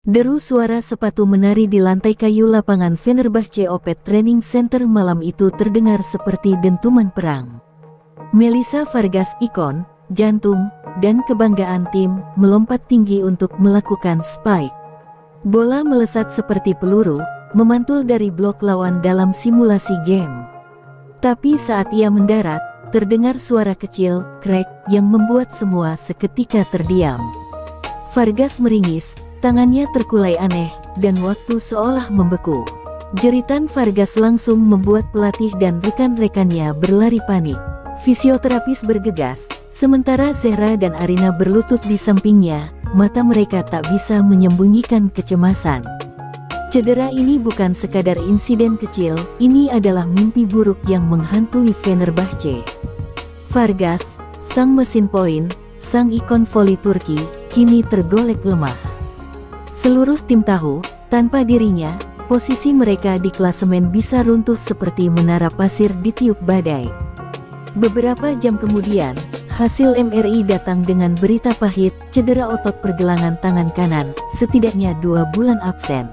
Deru suara sepatu menari di lantai kayu lapangan Fenerbahce Opet Training Center malam itu terdengar seperti dentuman perang. Melissa Vargas, ikon, jantung, dan kebanggaan tim, melompat tinggi untuk melakukan spike. Bola melesat seperti peluru, memantul dari blok lawan dalam simulasi game. Tapi saat ia mendarat, terdengar suara kecil, krek, yang membuat semua seketika terdiam. Vargas meringis, tangannya terkulai aneh, dan waktu seolah membeku. Jeritan Vargas langsung membuat pelatih dan rekan-rekannya berlari panik. Fisioterapis bergegas, sementara Zehra dan Arina berlutut di sampingnya, mata mereka tak bisa menyembunyikan kecemasan. Cedera ini bukan sekadar insiden kecil, ini adalah mimpi buruk yang menghantui Fenerbahce. Vargas, sang mesin poin, sang ikon voli Turki, kini tergolek lemah. Seluruh tim tahu, tanpa dirinya, posisi mereka di klasemen bisa runtuh seperti menara pasir ditiup badai. Beberapa jam kemudian, hasil MRI datang dengan berita pahit, cedera otot pergelangan tangan kanan, setidaknya 2 bulan absen.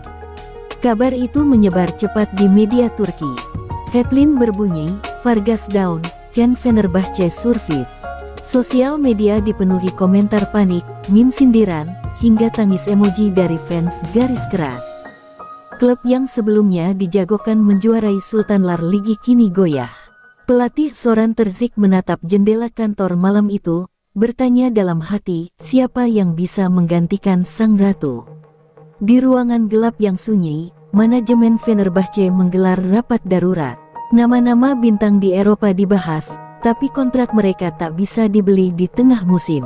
Kabar itu menyebar cepat di media Turki. Headline berbunyi, Vargas down, can Fenerbahce survive? Sosial media dipenuhi komentar panik, meme sindiran, hingga tangis emoji dari fans garis keras. Klub yang sebelumnya dijagokan menjuarai Sultanlar Ligi kini goyah. Pelatih Zoran Terzic menatap jendela kantor malam itu, bertanya dalam hati, siapa yang bisa menggantikan sang ratu? Di ruangan gelap yang sunyi, manajemen Fenerbahce menggelar rapat darurat. Nama-nama bintang di Eropa dibahas, tapi kontrak mereka tak bisa dibeli di tengah musim.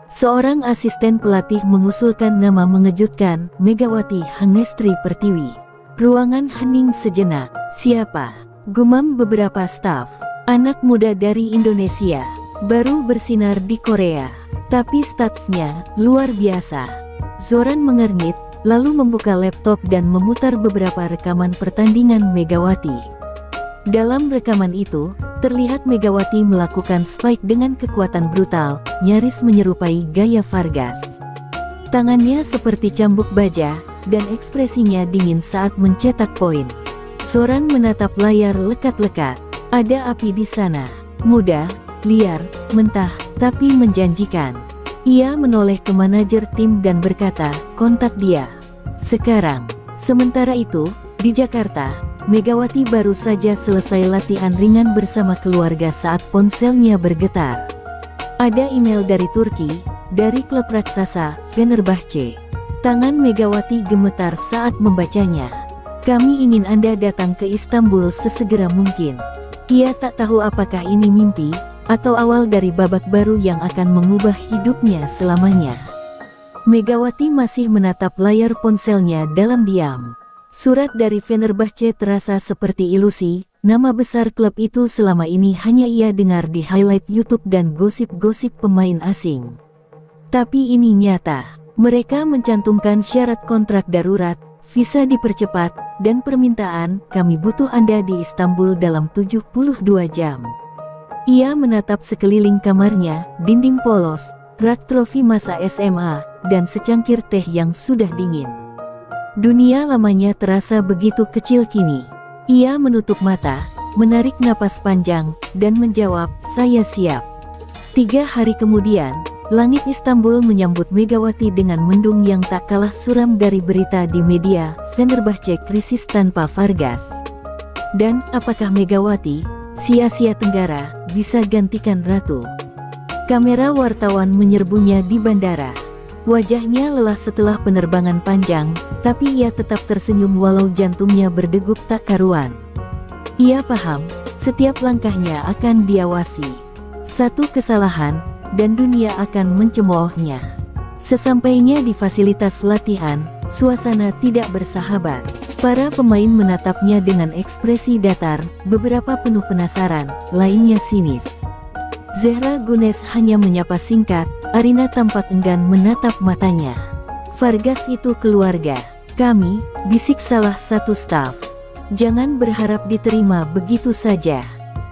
Seorang asisten pelatih mengusulkan nama mengejutkan, Megawati Hangestri Pertiwi. Ruangan hening sejenak. Siapa? Gumam beberapa staf. Anak muda dari Indonesia, baru bersinar di Korea, tapi statsnya luar biasa. Zoran mengernyit, lalu membuka laptop dan memutar beberapa rekaman pertandingan Megawati. Dalam rekaman itu, terlihat Megawati melakukan spike dengan kekuatan brutal, nyaris menyerupai gaya Vargas. Tangannya seperti cambuk baja, dan ekspresinya dingin saat mencetak poin. Zoran menatap layar lekat-lekat. Ada api di sana. Muda, liar, mentah, tapi menjanjikan. Ia menoleh ke manajer tim dan berkata, kontak dia sekarang. Sementara itu, di Jakarta, Megawati baru saja selesai latihan ringan bersama keluarga saat ponselnya bergetar. Ada email dari Turki, dari klub raksasa, Fenerbahce. Tangan Megawati gemetar saat membacanya. Kami ingin Anda datang ke Istanbul sesegera mungkin. Ia tak tahu apakah ini mimpi, atau awal dari babak baru yang akan mengubah hidupnya selamanya. Megawati masih menatap layar ponselnya dalam diam. Surat dari Fenerbahce terasa seperti ilusi, nama besar klub itu selama ini hanya ia dengar di highlight YouTube dan gosip-gosip pemain asing. Tapi ini nyata, mereka mencantumkan syarat kontrak darurat, visa dipercepat, dan permintaan, kami butuh Anda di Istanbul dalam 72 jam. Ia menatap sekeliling kamarnya, dinding polos, rak trofi masa SMA, dan secangkir teh yang sudah dingin. Dunia lamanya terasa begitu kecil kini. Ia menutup mata, menarik napas panjang, dan menjawab, saya siap. 3 hari kemudian, langit Istanbul menyambut Megawati dengan mendung yang tak kalah suram dari berita di media, Fenerbahce krisis tanpa Vargas. Dan, apakah Megawati, si Asia Tenggara, bisa gantikan ratu? Kamera wartawan menyerbunya di bandara. Wajahnya lelah setelah penerbangan panjang, tapi ia tetap tersenyum walau jantungnya berdegup tak karuan. Ia paham, setiap langkahnya akan diawasi. Satu kesalahan, dan dunia akan mencemoohnya. Sesampainya di fasilitas latihan, suasana tidak bersahabat. Para pemain menatapnya dengan ekspresi datar, beberapa penuh penasaran, lainnya sinis. Zehra Gunes hanya menyapa singkat, Arina tampak enggan menatap matanya. Vargas itu keluarga kami, bisik salah satu staf. Jangan berharap diterima begitu saja.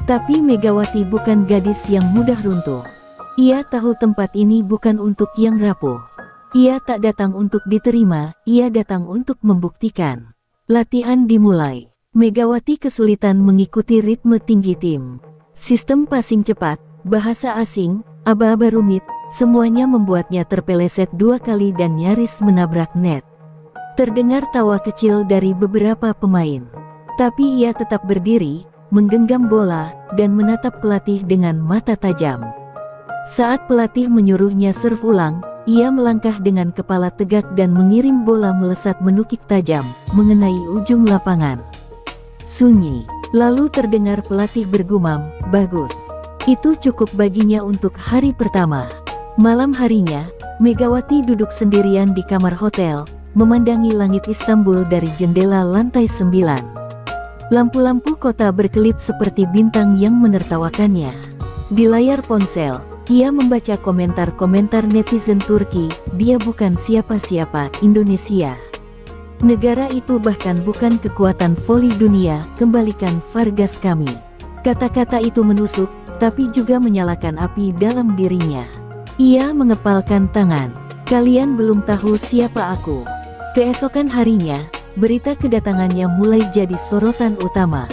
Tapi Megawati bukan gadis yang mudah runtuh. Ia tahu tempat ini bukan untuk yang rapuh. Ia tak datang untuk diterima, ia datang untuk membuktikan. Latihan dimulai. Megawati kesulitan mengikuti ritme tinggi tim. Sistem passing cepat, bahasa asing, aba-aba rumit, semuanya membuatnya terpeleset 2 kali dan nyaris menabrak net. Terdengar tawa kecil dari beberapa pemain. Tapi ia tetap berdiri, menggenggam bola, dan menatap pelatih dengan mata tajam. Saat pelatih menyuruhnya serve ulang, ia melangkah dengan kepala tegak dan mengirim bola melesat menukik tajam, mengenai ujung lapangan. Sunyi. Lalu terdengar pelatih bergumam, "Bagus. Itu cukup baginya untuk hari pertama." Malam harinya, Megawati duduk sendirian di kamar hotel, memandangi langit Istanbul dari jendela lantai 9. Lampu-lampu kota berkelip seperti bintang yang menertawakannya. Di layar ponsel, ia membaca komentar-komentar netizen Turki, "Dia bukan siapa-siapa, Indonesia. Negara itu bahkan bukan kekuatan voli dunia, kembalikan Vargas kami." Kata-kata itu menusuk, tapi juga menyalakan api dalam dirinya. Ia mengepalkan tangan. "Kalian belum tahu siapa aku." Keesokan harinya, berita kedatangannya mulai jadi sorotan utama.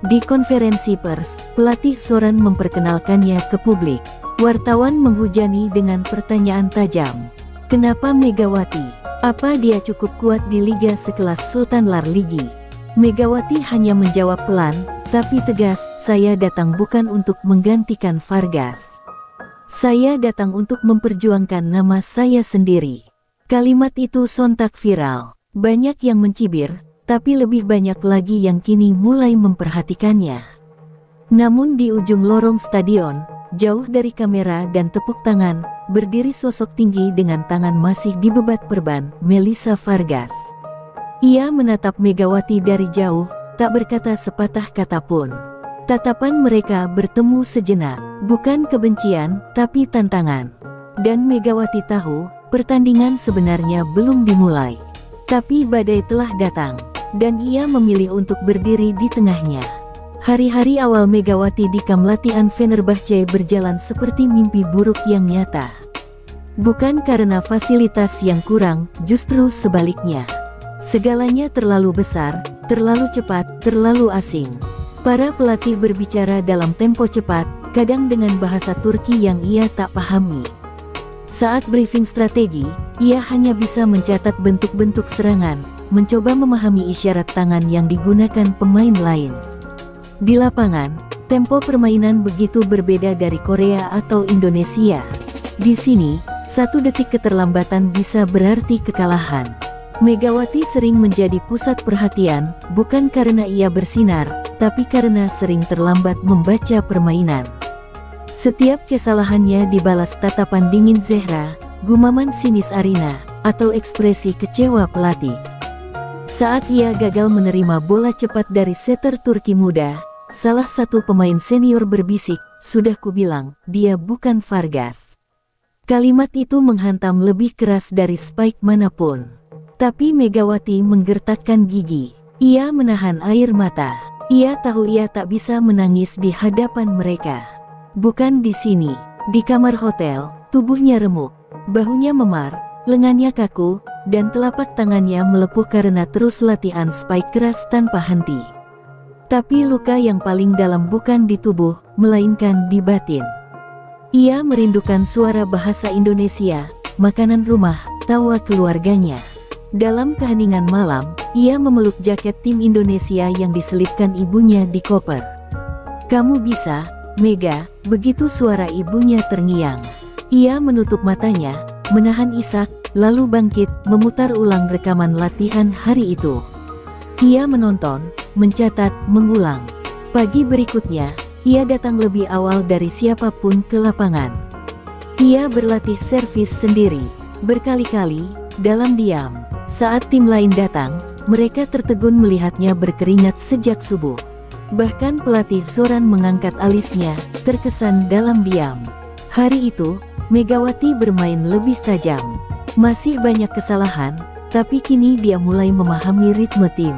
Di konferensi pers, pelatih Soran memperkenalkannya ke publik. Wartawan menghujani dengan pertanyaan tajam. Kenapa Megawati? Apa dia cukup kuat di liga sekelas Sultan Larligi? Megawati hanya menjawab pelan, tapi tegas, "Saya datang bukan untuk menggantikan Vargas. Saya datang untuk memperjuangkan nama saya sendiri." Kalimat itu sontak viral. Banyak yang mencibir, tapi lebih banyak lagi yang kini mulai memperhatikannya. Namun di ujung lorong stadion, jauh dari kamera dan tepuk tangan, berdiri sosok tinggi dengan tangan masih dibebat perban, Melissa Vargas. Ia menatap Megawati dari jauh, tak berkata sepatah kata pun. Tatapan mereka bertemu sejenak, bukan kebencian, tapi tantangan. Dan Megawati tahu, pertandingan sebenarnya belum dimulai. Tapi badai telah datang, dan ia memilih untuk berdiri di tengahnya. Hari-hari awal Megawati di kamp latihan Fenerbahce berjalan seperti mimpi buruk yang nyata. Bukan karena fasilitas yang kurang, justru sebaliknya. Segalanya terlalu besar, terlalu cepat, terlalu asing. Para pelatih berbicara dalam tempo cepat, kadang dengan bahasa Turki yang ia tak pahami. Saat briefing strategi, ia hanya bisa mencatat bentuk-bentuk serangan, mencoba memahami isyarat tangan yang digunakan pemain lain. Di lapangan, tempo permainan begitu berbeda dari Korea atau Indonesia. Di sini, 1 detik keterlambatan bisa berarti kekalahan. Megawati sering menjadi pusat perhatian, bukan karena ia bersinar, tapi karena sering terlambat membaca permainan. Setiap kesalahannya dibalas tatapan dingin Zehra, gumaman sinis Arina, atau ekspresi kecewa pelatih. Saat ia gagal menerima bola cepat dari setter Turki muda, salah satu pemain senior berbisik, "Sudah kubilang, dia bukan Vargas." Kalimat itu menghantam lebih keras dari spike manapun. Tapi Megawati menggertakkan gigi. Ia menahan air mata. Ia tahu ia tak bisa menangis di hadapan mereka. Bukan di sini. Di kamar hotel, tubuhnya remuk, bahunya memar, lengannya kaku, dan telapak tangannya melepuh karena terus latihan spike keras tanpa henti. Tapi luka yang paling dalam bukan di tubuh, melainkan di batin. Ia merindukan suara bahasa Indonesia, makanan rumah, tawa keluarganya. Dalam keheningan malam, ia memeluk jaket tim Indonesia yang diselipkan ibunya di koper. "Kamu bisa, Mega," begitu suara ibunya terngiang. Ia menutup matanya, menahan isak, lalu bangkit, memutar ulang rekaman latihan hari itu. Ia menonton, mencatat, mengulang. Pagi berikutnya, ia datang lebih awal dari siapapun ke lapangan. Ia berlatih servis sendiri, berkali-kali, dalam diam. Saat tim lain datang, mereka tertegun melihatnya berkeringat sejak subuh. Bahkan pelatih Soran mengangkat alisnya, terkesan dalam diam. Hari itu, Megawati bermain lebih tajam. Masih banyak kesalahan, tapi kini dia mulai memahami ritme tim.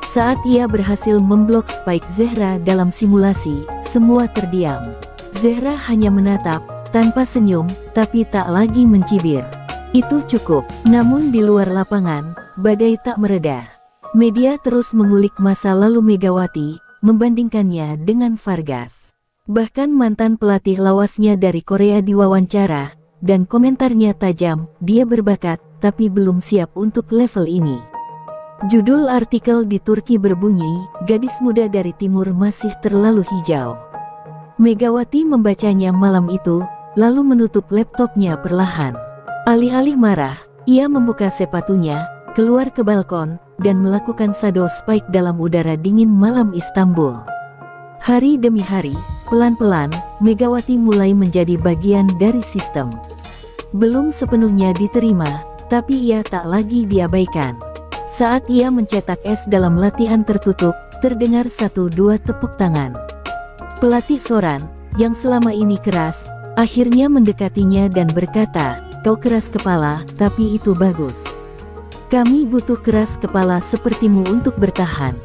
Saat ia berhasil memblok spike Zehra dalam simulasi, semua terdiam. Zehra hanya menatap, tanpa senyum, tapi tak lagi mencibir. Itu cukup. Namun di luar lapangan, badai tak mereda. Media terus mengulik masa lalu Megawati, membandingkannya dengan Vargas. Bahkan mantan pelatih lawasnya dari Korea diwawancara, dan komentarnya tajam, dia berbakat, tapi belum siap untuk level ini. Judul artikel di Turki berbunyi, gadis muda dari timur masih terlalu hijau. Megawati membacanya malam itu, lalu menutup laptopnya perlahan. Alih-alih marah, ia membuka sepatunya, keluar ke balkon, dan melakukan shadow spike dalam udara dingin malam Istanbul. Hari demi hari, pelan-pelan, Megawati mulai menjadi bagian dari sistem. Belum sepenuhnya diterima, tapi ia tak lagi diabaikan. Saat ia mencetak es dalam latihan tertutup, terdengar 1-2 tepuk tangan. Pelatih Soran, yang selama ini keras, akhirnya mendekatinya dan berkata, "Kau keras kepala, tapi itu bagus. Kami butuh keras kepala sepertimu untuk bertahan."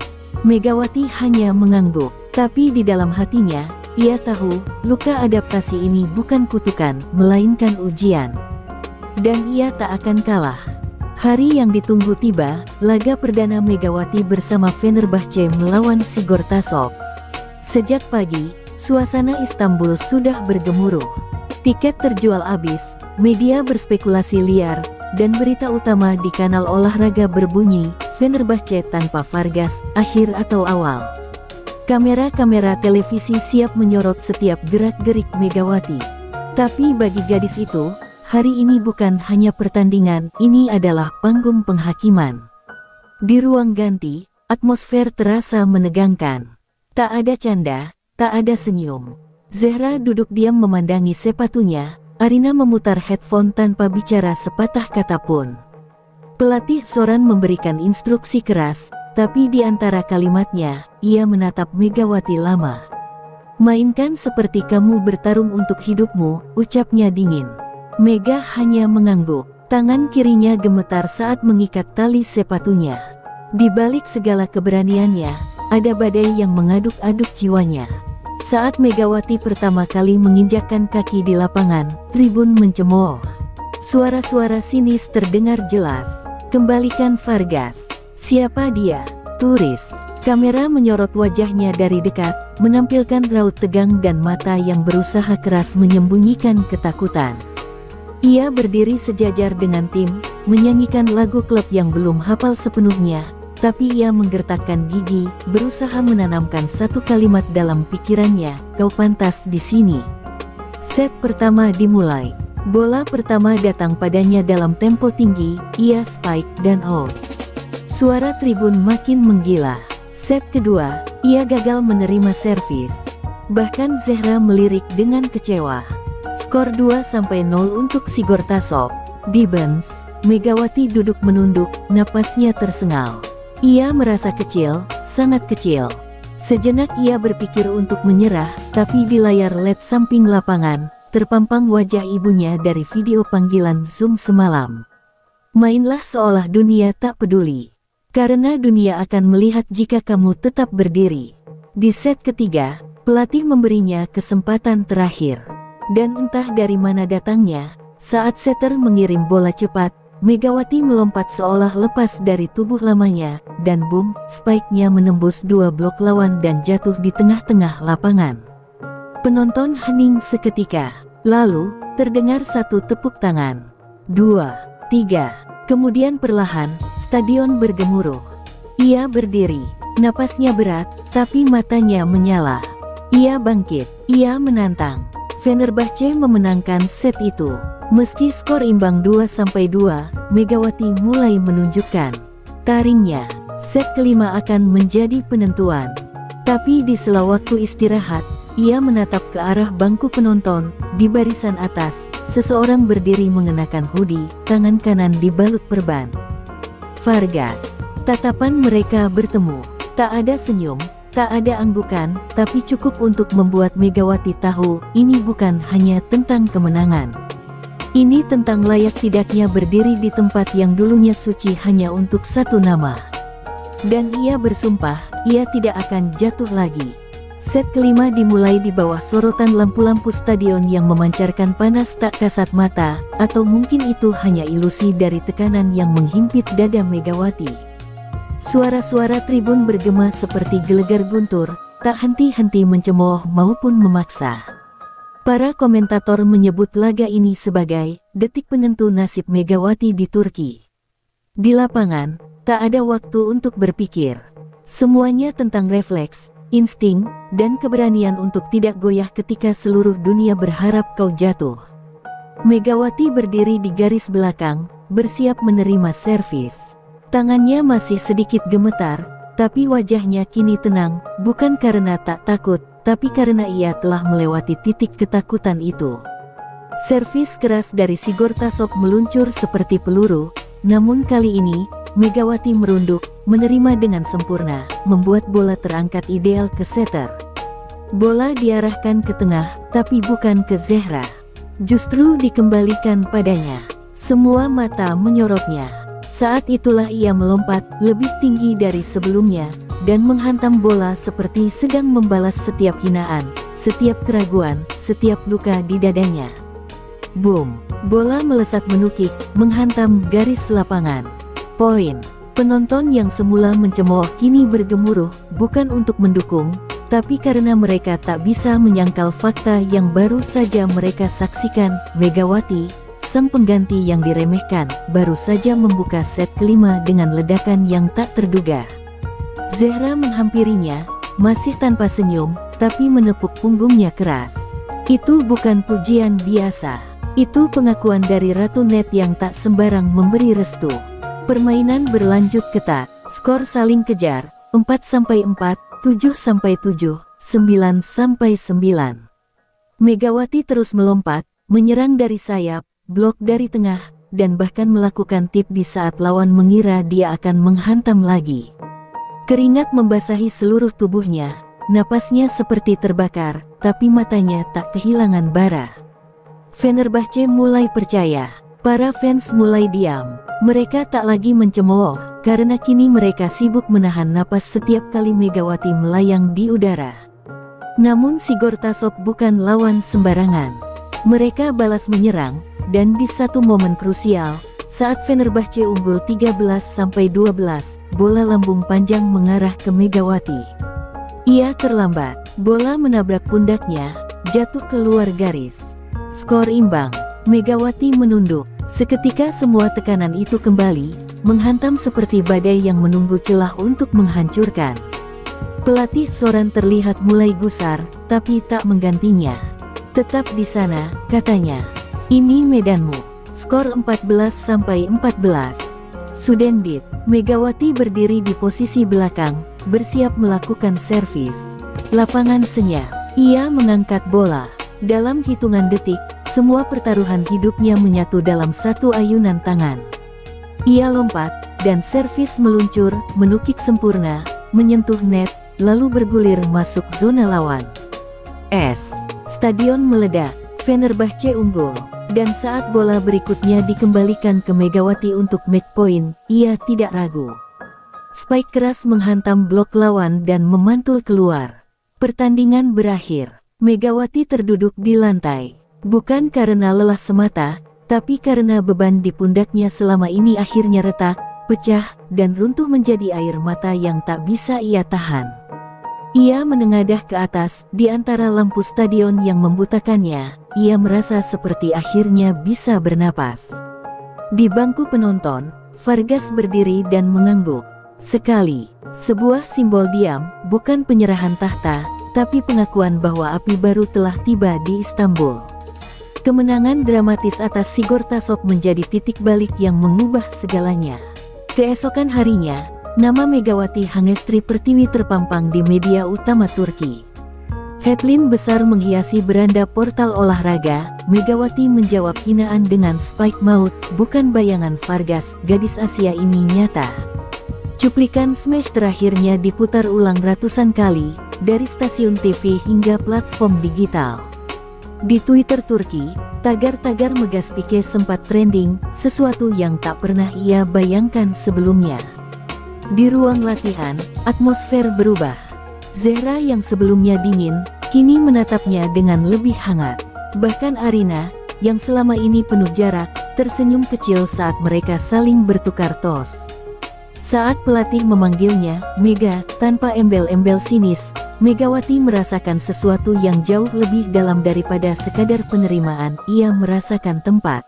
Megawati hanya mengangguk, tapi di dalam hatinya, ia tahu, luka adaptasi ini bukan kutukan, melainkan ujian. Dan ia tak akan kalah. Hari yang ditunggu tiba, laga perdana Megawati bersama Fenerbahce melawan Sigortasov. Sejak pagi, suasana Istanbul sudah bergemuruh. Tiket terjual habis, media berspekulasi liar, dan berita utama di kanal olahraga berbunyi, Fenerbahce tanpa Vargas, akhir atau awal. Kamera-kamera televisi siap menyorot setiap gerak-gerik Megawati. Tapi bagi gadis itu, hari ini bukan hanya pertandingan, ini adalah panggung penghakiman. Di ruang ganti, atmosfer terasa menegangkan. Tak ada canda, tak ada senyum. Zehra duduk diam memandangi sepatunya, Arina memutar headphone tanpa bicara sepatah kata pun. Pelatih Soran memberikan instruksi keras, tapi di antara kalimatnya, ia menatap Megawati lama. "Mainkan seperti kamu bertarung untuk hidupmu," ucapnya dingin. Mega hanya mengangguk, tangan kirinya gemetar saat mengikat tali sepatunya. Di balik segala keberaniannya, ada badai yang mengaduk-aduk jiwanya. Saat Megawati pertama kali menginjakkan kaki di lapangan, tribun mencemooh. Suara-suara sinis terdengar jelas. "Kembalikan Vargas." "Siapa dia?" "Turis." Kamera menyorot wajahnya dari dekat, menampilkan raut tegang dan mata yang berusaha keras menyembunyikan ketakutan. Ia berdiri sejajar dengan tim, menyanyikan lagu klub yang belum hafal sepenuhnya, tapi ia menggertakkan gigi, berusaha menanamkan satu kalimat dalam pikirannya, "Kau pantas di sini." Set pertama dimulai. Bola pertama datang padanya dalam tempo tinggi, ia spike dan out. Suara tribun makin menggila. Set kedua, ia gagal menerima servis. Bahkan Zehra melirik dengan kecewa. Skor 2-0 untuk Sigortasov. Di bench, Megawati duduk menunduk, napasnya tersengal. Ia merasa kecil, sangat kecil. Sejenak ia berpikir untuk menyerah, tapi di layar LED samping lapangan, terpampang wajah ibunya dari video panggilan Zoom semalam. "Mainlah seolah dunia tak peduli. Karena dunia akan melihat jika kamu tetap berdiri." Di set ketiga, pelatih memberinya kesempatan terakhir. Dan entah dari mana datangnya, saat setter mengirim bola cepat, Megawati melompat seolah lepas dari tubuh lamanya, dan boom, spike-nya menembus 2 blok lawan dan jatuh di tengah-tengah lapangan. Penonton hening seketika, lalu, terdengar 1 tepuk tangan. 2, 3, kemudian perlahan, stadion bergemuruh. Ia berdiri, napasnya berat, tapi matanya menyala. Ia bangkit, ia menantang. Fenerbahce memenangkan set itu. Meski skor imbang 2-2, Megawati mulai menunjukkan taringnya. Set kelima akan menjadi penentuan. Tapi di sela waktu istirahat, ia menatap ke arah bangku penonton. Di barisan atas, seseorang berdiri mengenakan hoodie, tangan kanan dibalut perban. Vargas. Tatapan mereka bertemu. Tak ada senyum, tak ada anggukan, tapi cukup untuk membuat Megawati tahu, ini bukan hanya tentang kemenangan. Ini tentang layak tidaknya berdiri di tempat yang dulunya suci hanya untuk satu nama. Dan ia bersumpah, ia tidak akan jatuh lagi. Set kelima dimulai di bawah sorotan lampu-lampu stadion yang memancarkan panas tak kasat mata, atau mungkin itu hanya ilusi dari tekanan yang menghimpit dada Megawati. Suara-suara tribun bergema seperti gelegar guntur, tak henti-henti mencemooh maupun memaksa. Para komentator menyebut laga ini sebagai detik penentu nasib Megawati di Turki. Di lapangan, tak ada waktu untuk berpikir. Semuanya tentang refleks, insting, dan keberanian untuk tidak goyah ketika seluruh dunia berharap kau jatuh. Megawati berdiri di garis belakang, bersiap menerima servis. Tangannya masih sedikit gemetar, tapi wajahnya kini tenang, bukan karena tak takut, tapi karena ia telah melewati titik ketakutan itu. Servis keras dari Sigortasov meluncur seperti peluru, namun kali ini, Megawati merunduk, menerima dengan sempurna, membuat bola terangkat ideal ke setter. Bola diarahkan ke tengah, tapi bukan ke Zehra. Justru dikembalikan padanya. Semua mata menyorotnya. Saat itulah ia melompat lebih tinggi dari sebelumnya, dan menghantam bola seperti sedang membalas setiap hinaan, setiap keraguan, setiap luka di dadanya. Boom! Bola melesat menukik, menghantam garis lapangan. Poin. Penonton yang semula mencemooh kini bergemuruh, bukan untuk mendukung, tapi karena mereka tak bisa menyangkal fakta yang baru saja mereka saksikan. Megawati, sang pengganti yang diremehkan, baru saja membuka set kelima dengan ledakan yang tak terduga. Zehra menghampirinya, masih tanpa senyum, tapi menepuk punggungnya keras. Itu bukan pujian biasa. Itu pengakuan dari Ratu Net yang tak sembarang memberi restu. Permainan berlanjut ketat, skor saling kejar, 4-4, 7-7, 9-9. Megawati terus melompat, menyerang dari sayap, blok dari tengah, dan bahkan melakukan tip di saat lawan mengira dia akan menghantam lagi. Keringat membasahi seluruh tubuhnya, napasnya seperti terbakar, tapi matanya tak kehilangan bara. Fenerbahce mulai percaya, para fans mulai diam. Mereka tak lagi mencemooh, karena kini mereka sibuk menahan napas setiap kali Megawati melayang di udara. Namun Sigortasov bukan lawan sembarangan. Mereka balas menyerang, dan di satu momen krusial, saat Fenerbahce unggul 13-12, bola lambung panjang mengarah ke Megawati. Ia terlambat, bola menabrak pundaknya, jatuh keluar garis. Skor imbang, Megawati menunduk. Seketika semua tekanan itu kembali, menghantam seperti badai yang menunggu celah untuk menghancurkan. Pelatih Soran terlihat mulai gusar, tapi tak menggantinya. Tetap di sana, katanya. Ini medanmu. Skor 14-14. Sudendit, Megawati berdiri di posisi belakang, bersiap melakukan servis. Lapangan senyap. Ia mengangkat bola. Dalam hitungan detik, semua pertaruhan hidupnya menyatu dalam satu ayunan tangan. Ia lompat, dan servis meluncur, menukik sempurna, menyentuh net, lalu bergulir masuk zona lawan. Stadion meledak, Fenerbahce unggul, dan saat bola berikutnya dikembalikan ke Megawati untuk make point, ia tidak ragu. Spike keras menghantam blok lawan dan memantul keluar. Pertandingan berakhir. Megawati terduduk di lantai. Bukan karena lelah semata, tapi karena beban di pundaknya selama ini akhirnya retak, pecah, dan runtuh menjadi air mata yang tak bisa ia tahan. Ia menengadah ke atas, di antara lampu stadion yang membutakannya, ia merasa seperti akhirnya bisa bernapas. Di bangku penonton, Vargas berdiri dan mengangguk. Sekali, sebuah simbol diam, bukan penyerahan tahta, tapi pengakuan bahwa api baru telah tiba di Istanbul. Kemenangan dramatis atas Sigortasov menjadi titik balik yang mengubah segalanya. Keesokan harinya, nama Megawati Hangestri Pertiwi terpampang di media utama Turki. Headline besar menghiasi beranda portal olahraga. Megawati menjawab hinaan dengan spike maut, bukan bayangan Vargas, gadis Asia ini nyata. Cuplikan smash terakhirnya diputar ulang ratusan kali, dari stasiun TV hingga platform digital. Di Twitter Turki, tagar-tagar Megas Pique sempat trending, sesuatu yang tak pernah ia bayangkan sebelumnya. Di ruang latihan, atmosfer berubah. Zehra yang sebelumnya dingin, kini menatapnya dengan lebih hangat. Bahkan Arina, yang selama ini penuh jarak, tersenyum kecil saat mereka saling bertukar tos. Saat pelatih memanggilnya, Mega, tanpa embel-embel sinis, Megawati merasakan sesuatu yang jauh lebih dalam daripada sekadar penerimaan. Ia merasakan tempat.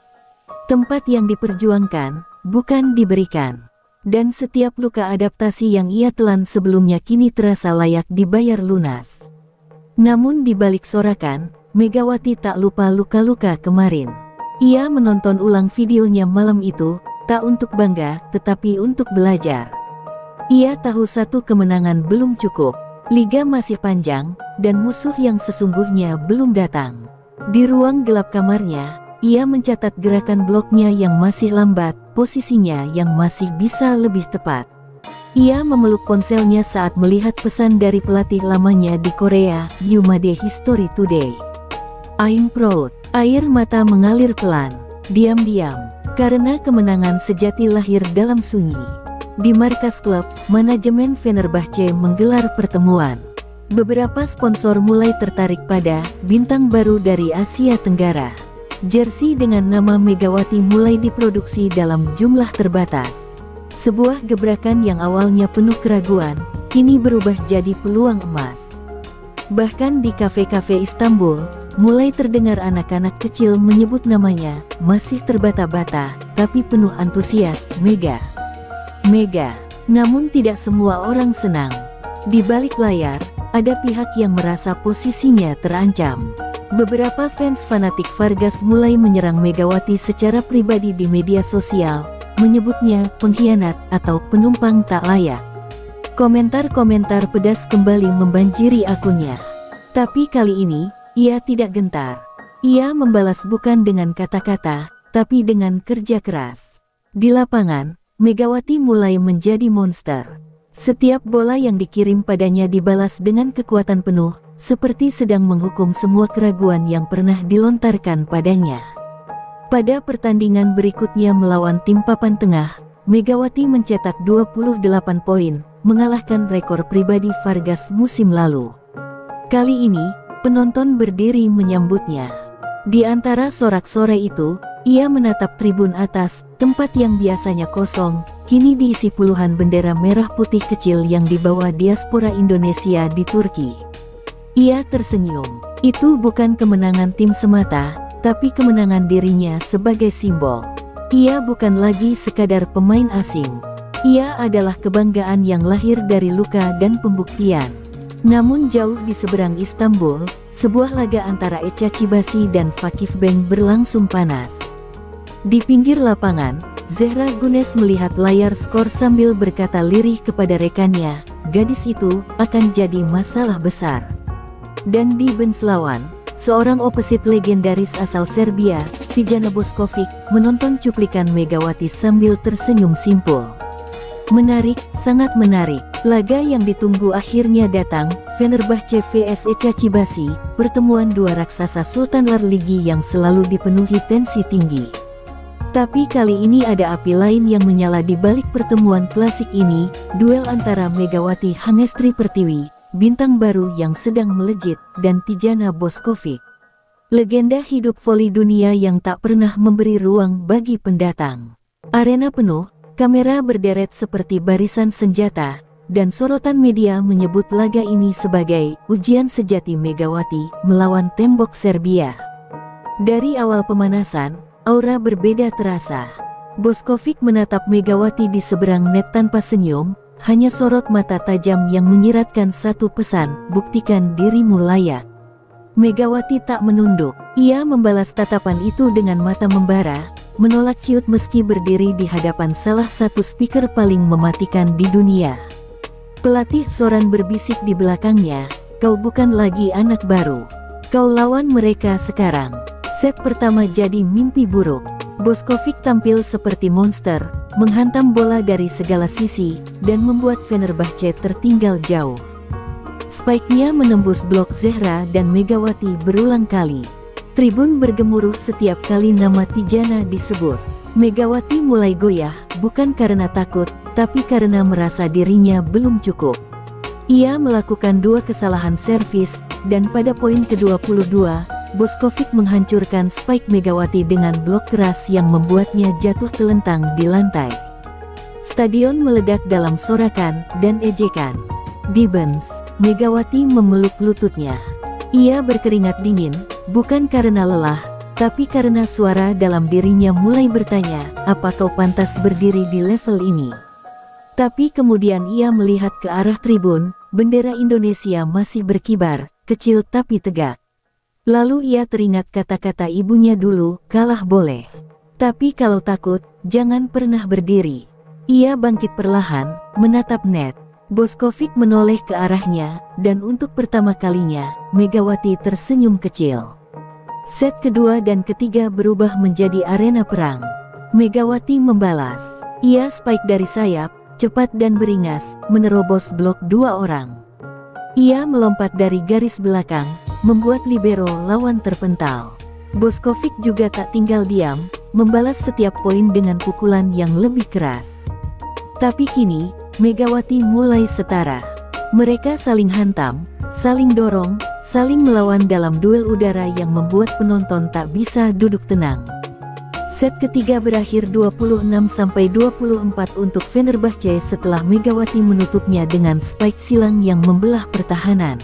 Tempat yang diperjuangkan, bukan diberikan. Dan setiap luka adaptasi yang ia telan sebelumnya kini terasa layak dibayar lunas. Namun di balik sorakan, Megawati tak lupa luka-luka kemarin. Ia menonton ulang videonya malam itu, tak untuk bangga, tetapi untuk belajar. Ia tahu satu kemenangan belum cukup, liga masih panjang, dan musuh yang sesungguhnya belum datang. Di ruang gelap kamarnya, ia mencatat gerakan bloknya yang masih lambat, posisinya yang masih bisa lebih tepat. Ia memeluk ponselnya saat melihat pesan dari pelatih lamanya di Korea, Yumade History Today. I'm proud. Air mata mengalir pelan, diam-diam, karena kemenangan sejati lahir dalam sunyi. Di markas klub, manajemen Fenerbahce menggelar pertemuan. Beberapa sponsor mulai tertarik pada bintang baru dari Asia Tenggara. Jersey dengan nama Megawati mulai diproduksi dalam jumlah terbatas. Sebuah gebrakan yang awalnya penuh keraguan, kini berubah jadi peluang emas. Bahkan di kafe-kafe Istanbul, mulai terdengar anak-anak kecil menyebut namanya, masih terbata-bata, tapi penuh antusias, Mega. Mega. Namun tidak semua orang senang. Di balik layar, ada pihak yang merasa posisinya terancam. Beberapa fans fanatik Vargas mulai menyerang Megawati secara pribadi di media sosial, menyebutnya pengkhianat atau penumpang tak layak. Komentar-komentar pedas kembali membanjiri akunnya. Tapi kali ini, ia tidak gentar. Ia membalas bukan dengan kata-kata, tapi dengan kerja keras. Di lapangan, Megawati mulai menjadi monster. Setiap bola yang dikirim padanya dibalas dengan kekuatan penuh, seperti sedang menghukum semua keraguan yang pernah dilontarkan padanya. Pada pertandingan berikutnya melawan tim papan tengah, Megawati mencetak 28 poin, mengalahkan rekor pribadi Vargas musim lalu. Kali ini, penonton berdiri menyambutnya. Di antara sorak-sorai itu, ia menatap tribun atas, tempat yang biasanya kosong, kini diisi puluhan bendera merah putih kecil yang dibawa diaspora Indonesia di Turki. Ia tersenyum. Itu bukan kemenangan tim semata, tapi kemenangan dirinya sebagai simbol. Ia bukan lagi sekadar pemain asing. Ia adalah kebanggaan yang lahir dari luka dan pembuktian. Namun jauh di seberang Istanbul, sebuah laga antara Echa Cibasi dan Fakih Bank berlangsung panas. Di pinggir lapangan, Zehra Gunes melihat layar skor sambil berkata lirih kepada rekannya, gadis itu akan jadi masalah besar. Dan di bench lawan, seorang opposite legendaris asal Serbia, Tijana Boskovic, menonton cuplikan Megawati sambil tersenyum simpul. Menarik, sangat menarik. Laga yang ditunggu akhirnya datang, Fenerbahce vs Echa Cibasi, pertemuan dua raksasa Sultanlar Ligi yang selalu dipenuhi tensi tinggi. Tapi kali ini ada api lain yang menyala di balik pertemuan klasik ini, duel antara Megawati Hangestri Pertiwi, bintang baru yang sedang melejit, dan Tijana Boskovic. Legenda hidup voli dunia yang tak pernah memberi ruang bagi pendatang. Arena penuh, kamera berderet seperti barisan senjata, dan sorotan media menyebut laga ini sebagai ujian sejati Megawati melawan tembok Serbia. Dari awal pemanasan, aura berbeda terasa. Boskovic menatap Megawati di seberang net tanpa senyum, hanya sorot mata tajam yang menyiratkan satu pesan, buktikan dirimu layak. Megawati tak menunduk, ia membalas tatapan itu dengan mata membara, menolak ciut meski berdiri di hadapan salah satu speaker paling mematikan di dunia. Pelatih Soran berbisik di belakangnya, kau bukan lagi anak baru. Kau lawan mereka sekarang. Set pertama jadi mimpi buruk. Boskovic tampil seperti monster, menghantam bola dari segala sisi, dan membuat Fenerbahce tertinggal jauh. Spike-nya menembus blok Zehra dan Megawati berulang kali. Tribun bergemuruh setiap kali nama Tijana disebut. Megawati mulai goyah, bukan karena takut, tapi karena merasa dirinya belum cukup. Ia melakukan 2 kesalahan servis, dan pada poin ke-22, Bošković menghancurkan spike Megawati dengan blok keras yang membuatnya jatuh telentang di lantai. Stadion meledak dalam sorakan dan ejekan. Di bench, Megawati memeluk lututnya. Ia berkeringat dingin, bukan karena lelah, tapi karena suara dalam dirinya mulai bertanya, apa kau pantas berdiri di level ini? Tapi kemudian ia melihat ke arah tribun, bendera Indonesia masih berkibar, kecil tapi tegak. Lalu ia teringat kata-kata ibunya dulu, kalah boleh. Tapi kalau takut, jangan pernah berdiri. Ia bangkit perlahan, menatap net. Bošković menoleh ke arahnya, dan untuk pertama kalinya, Megawati tersenyum kecil. Set kedua dan ketiga berubah menjadi arena perang. Megawati membalas. Ia spike dari sayap, cepat dan beringas, menerobos blok 2 orang. Ia melompat dari garis belakang, membuat libero lawan terpental. Bošković juga tak tinggal diam, membalas setiap poin dengan pukulan yang lebih keras. Tapi kini, Megawati mulai setara. Mereka saling hantam, saling dorong, saling melawan dalam duel udara yang membuat penonton tak bisa duduk tenang. Set ketiga berakhir 26-24 untuk Fenerbahce setelah Megawati menutupnya dengan spike silang yang membelah pertahanan.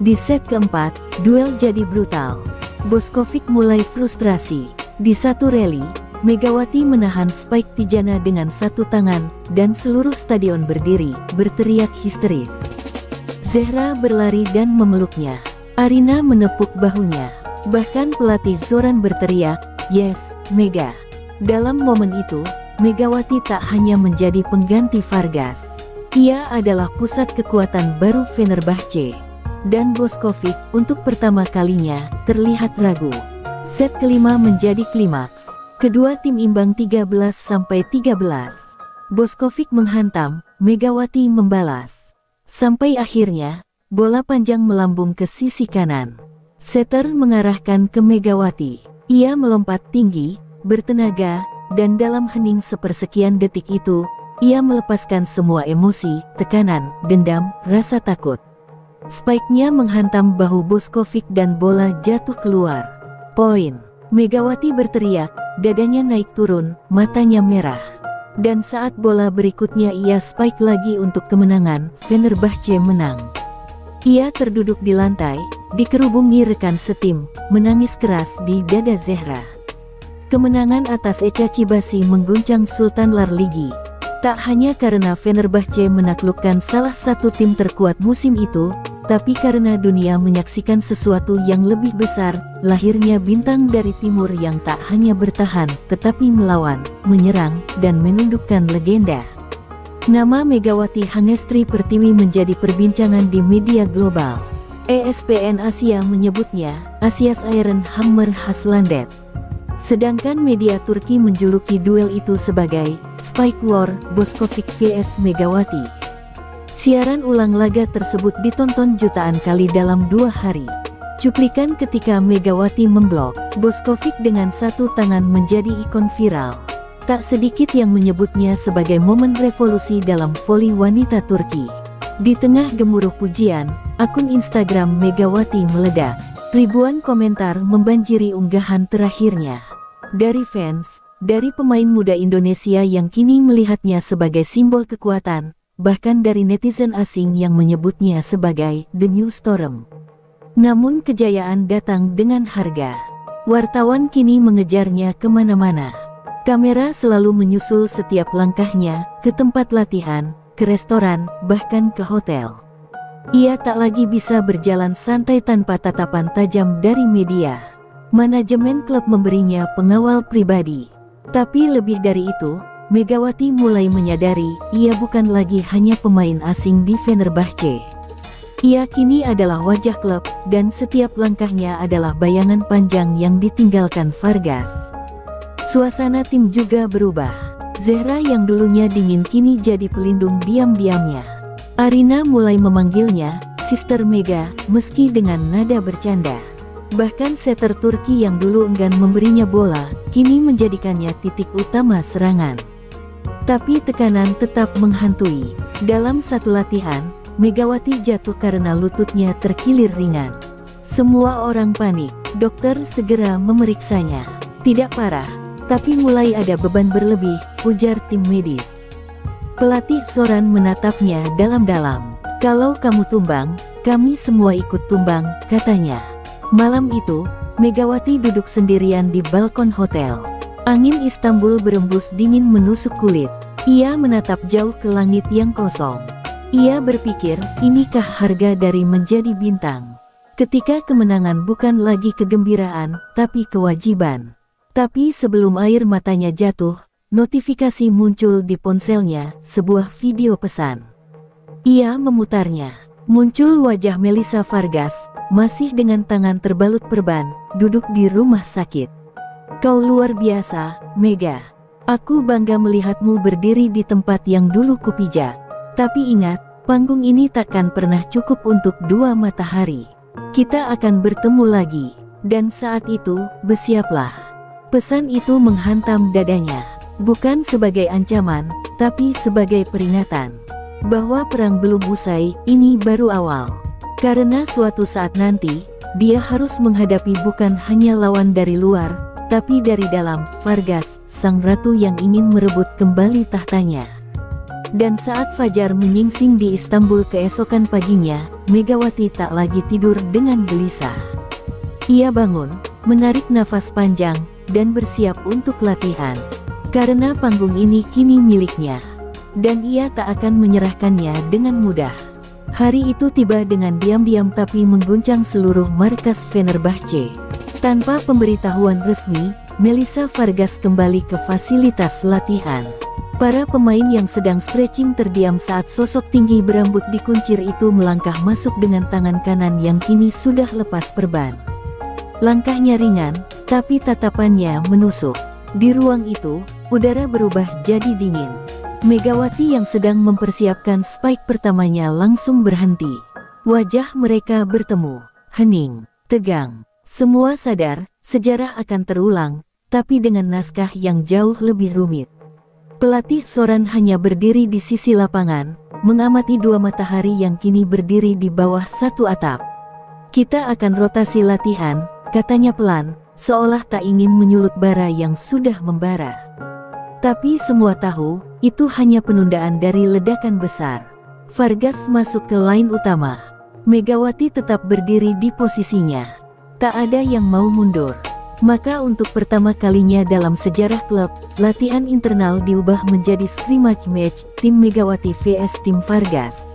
Di set keempat, duel jadi brutal. Bošković mulai frustrasi. Di satu rally, Megawati menahan spike Tijana dengan satu tangan, dan seluruh stadion berdiri, berteriak histeris. Zehra berlari dan memeluknya. Arina menepuk bahunya. Bahkan pelatih Zoran berteriak, "Yes, Mega." Dalam momen itu, Megawati tak hanya menjadi pengganti Vargas. Ia adalah pusat kekuatan baru Fenerbahce. Dan Bošković, untuk pertama kalinya, terlihat ragu. Set kelima menjadi klimaks. Kedua tim imbang 13-13. Bošković menghantam, Megawati membalas. Sampai akhirnya, bola panjang melambung ke sisi kanan. Setter mengarahkan ke Megawati. Ia melompat tinggi, bertenaga, dan dalam hening sepersekian detik itu, ia melepaskan semua emosi, tekanan, dendam, rasa takut. Spike-nya menghantam bahu Bošković dan bola jatuh keluar. Poin. Megawati berteriak, dadanya naik turun, matanya merah. Dan saat bola berikutnya ia spike lagi untuk kemenangan, Fenerbahce menang. Ia terduduk di lantai, dikerubungi rekan setim, menangis keras di dada Zehra. Kemenangan atas Eczacıbaşı mengguncang Sultan Larligi. Tak hanya karena Fenerbahce menaklukkan salah satu tim terkuat musim itu, tapi karena dunia menyaksikan sesuatu yang lebih besar, lahirnya bintang dari timur yang tak hanya bertahan, tetapi melawan, menyerang, dan menundukkan legenda. Nama Megawati Hangestri Pertiwi menjadi perbincangan di media global. ESPN Asia menyebutnya, Asia's Iron Hammer has landed. Sedangkan media Turki menjuluki duel itu sebagai Spike War, Bošković vs Megawati. Siaran ulang laga tersebut ditonton jutaan kali dalam 2 hari. Cuplikan ketika Megawati memblok Bošković dengan satu tangan menjadi ikon viral. Tak sedikit yang menyebutnya sebagai momen revolusi dalam voli wanita Turki. Di tengah gemuruh pujian, akun Instagram Megawati meledak. Ribuan komentar membanjiri unggahan terakhirnya. Dari fans, dari pemain muda Indonesia yang kini melihatnya sebagai simbol kekuatan, bahkan dari netizen asing yang menyebutnya sebagai The New Storm. Namun kejayaan datang dengan harga. Wartawan kini mengejarnya kemana-mana. Kamera selalu menyusul setiap langkahnya, ke tempat latihan, ke restoran, bahkan ke hotel. Ia tak lagi bisa berjalan santai tanpa tatapan tajam dari media. Manajemen klub memberinya pengawal pribadi. Tapi lebih dari itu, Megawati mulai menyadari, ia bukan lagi hanya pemain asing di Fenerbahce. Ia kini adalah wajah klub, dan setiap langkahnya adalah bayangan panjang yang ditinggalkan Vargas. Suasana tim juga berubah. Zehra yang dulunya dingin kini jadi pelindung diam-diamnya. Arina mulai memanggilnya, Sister Mega, meski dengan nada bercanda. Bahkan setter Turki yang dulu enggan memberinya bola, kini menjadikannya titik utama serangan. Tapi tekanan tetap menghantui. Dalam satu latihan, Megawati jatuh karena lututnya terkilir ringan. Semua orang panik. Dokter segera memeriksanya. Tidak parah, tapi mulai ada beban berlebih, ujar tim medis. Pelatih Soran menatapnya dalam-dalam. Kalau kamu tumbang, kami semua ikut tumbang, katanya. Malam itu, Megawati duduk sendirian di balkon hotel. Angin Istanbul berembus dingin menusuk kulit. Ia menatap jauh ke langit yang kosong. Ia berpikir, inikah harga dari menjadi bintang? Ketika kemenangan bukan lagi kegembiraan, tapi kewajiban. Tapi sebelum air matanya jatuh, notifikasi muncul di ponselnya, sebuah video pesan. Ia memutarnya. Muncul wajah Melissa Vargas, masih dengan tangan terbalut perban, duduk di rumah sakit. Kau luar biasa, Mega. Aku bangga melihatmu berdiri di tempat yang dulu kupijak. Tapi ingat, panggung ini takkan pernah cukup untuk dua matahari. Kita akan bertemu lagi. Dan saat itu, bersiaplah. Pesan itu menghantam dadanya. Bukan sebagai ancaman, tapi sebagai peringatan. Bahwa perang belum usai, ini baru awal. Karena suatu saat nanti, dia harus menghadapi bukan hanya lawan dari luar, tapi dari dalam, Vargas, sang ratu yang ingin merebut kembali tahtanya. Dan saat fajar menyingsing di Istanbul keesokan paginya, Megawati tak lagi tidur dengan gelisah. Ia bangun, menarik nafas panjang, dan bersiap untuk latihan. Karena panggung ini kini miliknya. Dan ia tak akan menyerahkannya dengan mudah. Hari itu tiba dengan diam-diam tapi mengguncang seluruh markas Fenerbahce. Tanpa pemberitahuan resmi, Melissa Vargas kembali ke fasilitas latihan. Para pemain yang sedang stretching terdiam saat sosok tinggi berambut dikuncir itu melangkah masuk dengan tangan kanan yang kini sudah lepas perban. Langkahnya ringan, tapi tatapannya menusuk. Di ruang itu, udara berubah jadi dingin. Megawati yang sedang mempersiapkan spike pertamanya langsung berhenti. Wajah mereka bertemu, hening, tegang. Semua sadar, sejarah akan terulang, tapi dengan naskah yang jauh lebih rumit. Pelatih Soran hanya berdiri di sisi lapangan, mengamati dua matahari yang kini berdiri di bawah satu atap. Kita akan rotasi latihan, katanya pelan, seolah tak ingin menyulut bara yang sudah membara. Tapi semua tahu, itu hanya penundaan dari ledakan besar. Vargas masuk ke line utama. Megawati tetap berdiri di posisinya. Tak ada yang mau mundur. Maka untuk pertama kalinya dalam sejarah klub, latihan internal diubah menjadi scrimmage match, tim Megawati vs tim Vargas.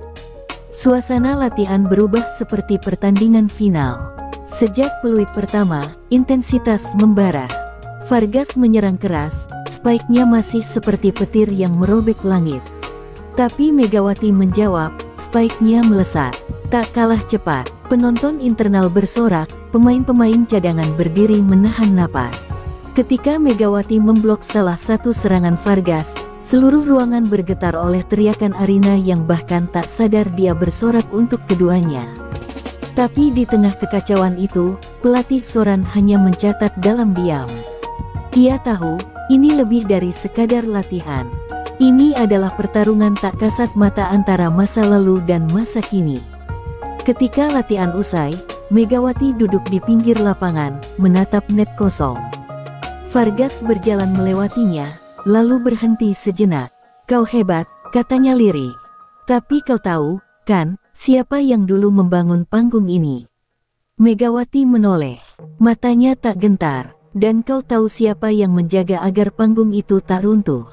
Suasana latihan berubah seperti pertandingan final. Sejak peluit pertama, intensitas membara. Vargas menyerang keras, spike-nya masih seperti petir yang merobek langit. Tapi Megawati menjawab, spike-nya melesat. Tak kalah cepat, penonton internal bersorak, pemain-pemain cadangan berdiri menahan napas. Ketika Megawati memblok salah satu serangan Vargas, seluruh ruangan bergetar oleh teriakan Arina yang bahkan tak sadar dia bersorak untuk keduanya. Tapi di tengah kekacauan itu, pelatih Soran hanya mencatat dalam diam. Ia tahu, ini lebih dari sekadar latihan. Ini adalah pertarungan tak kasat mata antara masa lalu dan masa kini. Ketika latihan usai, Megawati duduk di pinggir lapangan, menatap net kosong. Vargas berjalan melewatinya, lalu berhenti sejenak. Kau hebat, katanya lirih. Tapi kau tahu, kan, siapa yang dulu membangun panggung ini? Megawati menoleh, matanya tak gentar. Dan kau tahu siapa yang menjaga agar panggung itu tak runtuh?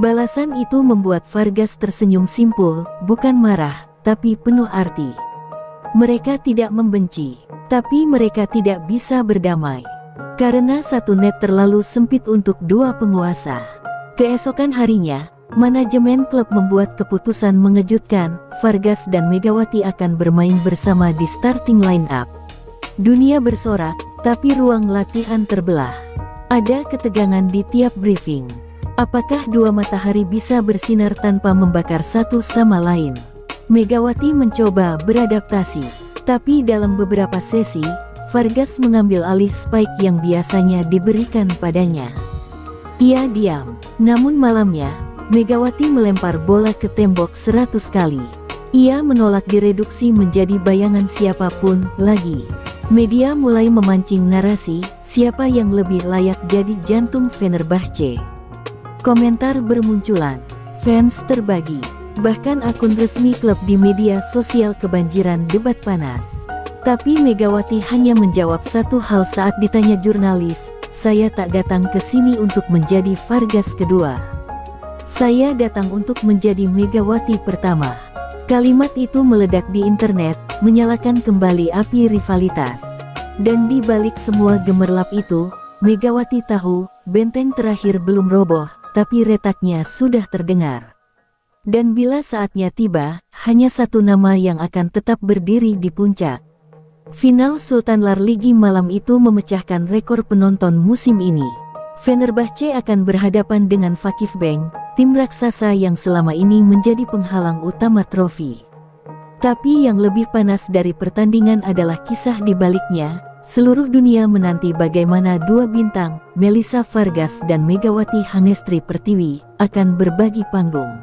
Balasan itu membuat Vargas tersenyum simpul, bukan marah, tapi penuh arti. Mereka tidak membenci, tapi mereka tidak bisa berdamai. Karena satu net terlalu sempit untuk dua penguasa. Keesokan harinya, manajemen klub membuat keputusan mengejutkan, Vargas dan Megawati akan bermain bersama di starting line-up. Dunia bersorak, tapi ruang latihan terbelah. Ada ketegangan di tiap briefing. Apakah dua matahari bisa bersinar tanpa membakar satu sama lain? Megawati mencoba beradaptasi, tapi dalam beberapa sesi, Vargas mengambil alih spike yang biasanya diberikan padanya. Ia diam, namun malamnya, Megawati melempar bola ke tembok 100 kali. Ia menolak direduksi menjadi bayangan siapapun lagi. Media mulai memancing narasi, siapa yang lebih layak jadi jantung Fenerbahce. Komentar bermunculan, fans terbagi, bahkan akun resmi klub di media sosial kebanjiran debat panas. Tapi Megawati hanya menjawab satu hal saat ditanya jurnalis, "Saya tak datang ke sini untuk menjadi Vargas kedua. Saya datang untuk menjadi Megawati pertama." Kalimat itu meledak di internet, menyalakan kembali api rivalitas. Dan di balik semua gemerlap itu, Megawati tahu, benteng terakhir belum roboh, tapi retaknya sudah terdengar. Dan bila saatnya tiba, hanya satu nama yang akan tetap berdiri di puncak. Final Sultan Lar Ligi malam itu memecahkan rekor penonton musim ini. Fenerbahce akan berhadapan dengan Vakifbank, tim raksasa yang selama ini menjadi penghalang utama trofi. Tapi yang lebih panas dari pertandingan adalah kisah di baliknya. Seluruh dunia menanti bagaimana dua bintang, Melissa Vargas dan Megawati Hangestri Pertiwi, akan berbagi panggung.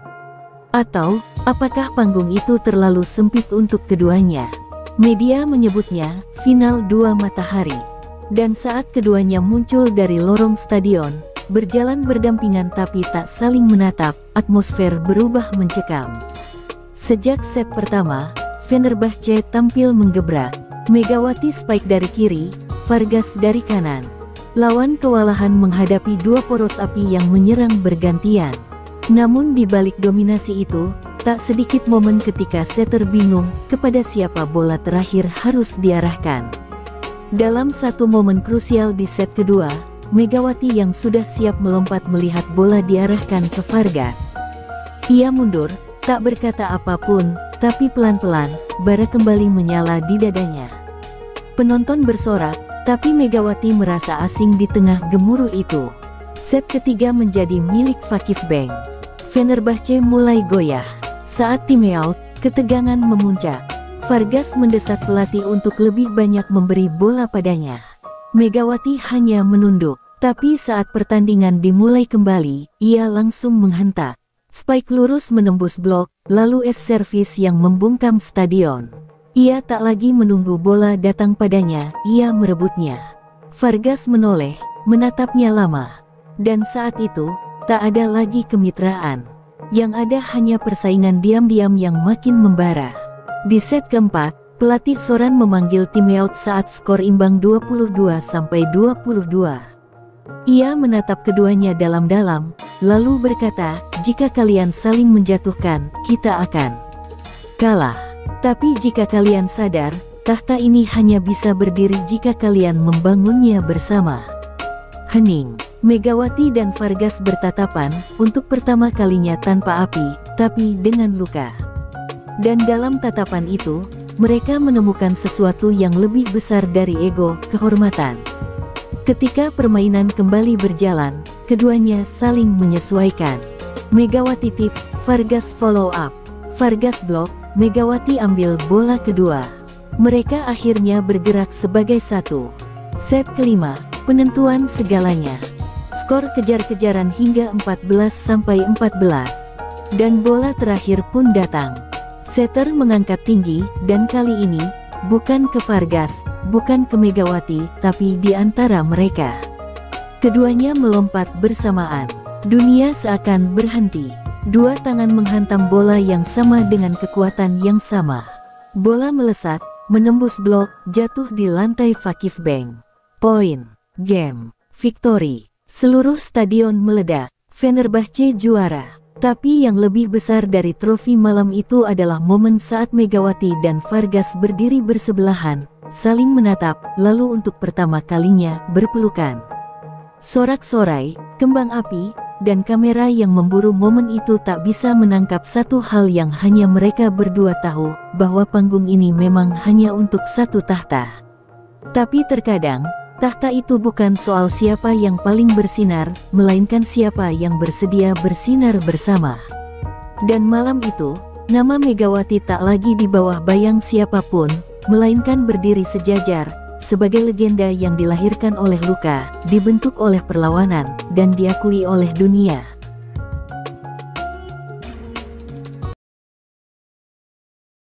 Atau, apakah panggung itu terlalu sempit untuk keduanya? Media menyebutnya, final dua matahari. Dan saat keduanya muncul dari lorong stadion, berjalan berdampingan tapi tak saling menatap, atmosfer berubah mencekam. Sejak set pertama, Fenerbahce tampil menggebrak. Megawati spike dari kiri, Vargas dari kanan. Lawan kewalahan menghadapi dua poros api yang menyerang bergantian. Namun di balik dominasi itu, tak sedikit momen ketika setter bingung kepada siapa bola terakhir harus diarahkan. Dalam satu momen krusial di set kedua, Megawati yang sudah siap melompat melihat bola diarahkan ke Vargas. Ia mundur, tak berkata apapun, tapi pelan-pelan, bara kembali menyala di dadanya. Penonton bersorak, tapi Megawati merasa asing di tengah gemuruh itu. Set ketiga menjadi milik Vakifbank. Fenerbahce mulai goyah. Saat time out, ketegangan memuncak. Vargas mendesak pelatih untuk lebih banyak memberi bola padanya. Megawati hanya menunduk, tapi saat pertandingan dimulai kembali, ia langsung menghentak. Spike lurus menembus blok, lalu es-servis yang membungkam stadion. Ia tak lagi menunggu bola datang padanya, ia merebutnya. Vargas menoleh, menatapnya lama. Dan saat itu, tak ada lagi kemitraan. Yang ada hanya persaingan diam-diam yang makin membara. Di set keempat, pelatih Soran memanggil timeout saat skor imbang 22-22. Ia menatap keduanya dalam-dalam, lalu berkata, "Jika kalian saling menjatuhkan, kita akan kalah. Tapi jika kalian sadar, tahta ini hanya bisa berdiri jika kalian membangunnya bersama." Hening. Megawati dan Vargas bertatapan, untuk pertama kalinya tanpa api, tapi dengan luka. Dan dalam tatapan itu, mereka menemukan sesuatu yang lebih besar dari ego, kehormatan. Ketika permainan kembali berjalan, keduanya saling menyesuaikan. Megawati tip, Vargas follow up. Vargas blok, Megawati ambil bola kedua. Mereka akhirnya bergerak sebagai satu. Set kelima, penentuan segalanya. Skor kejar-kejaran hingga 14-14. Dan bola terakhir pun datang. Setter mengangkat tinggi, dan kali ini, bukan ke Vargas, bukan ke Megawati, tapi di antara mereka. Keduanya melompat bersamaan. Dunia seakan berhenti. Dua tangan menghantam bola yang sama dengan kekuatan yang sama. Bola melesat, menembus blok, jatuh di lantai Vakifbank. Poin, game, victory. Seluruh stadion meledak. Fenerbahce juara. Tapi yang lebih besar dari trofi malam itu adalah momen saat Megawati dan Vargas berdiri bersebelahan, saling menatap, lalu untuk pertama kalinya berpelukan. Sorak-sorai, kembang api, dan kamera yang memburu momen itu tak bisa menangkap satu hal yang hanya mereka berdua tahu, bahwa panggung ini memang hanya untuk satu tahta. Tapi terkadang, tahta itu bukan soal siapa yang paling bersinar, melainkan siapa yang bersedia bersinar bersama. Dan malam itu, nama Megawati tak lagi di bawah bayang siapapun, melainkan berdiri sejajar, sebagai legenda yang dilahirkan oleh luka, dibentuk oleh perlawanan, dan diakui oleh dunia.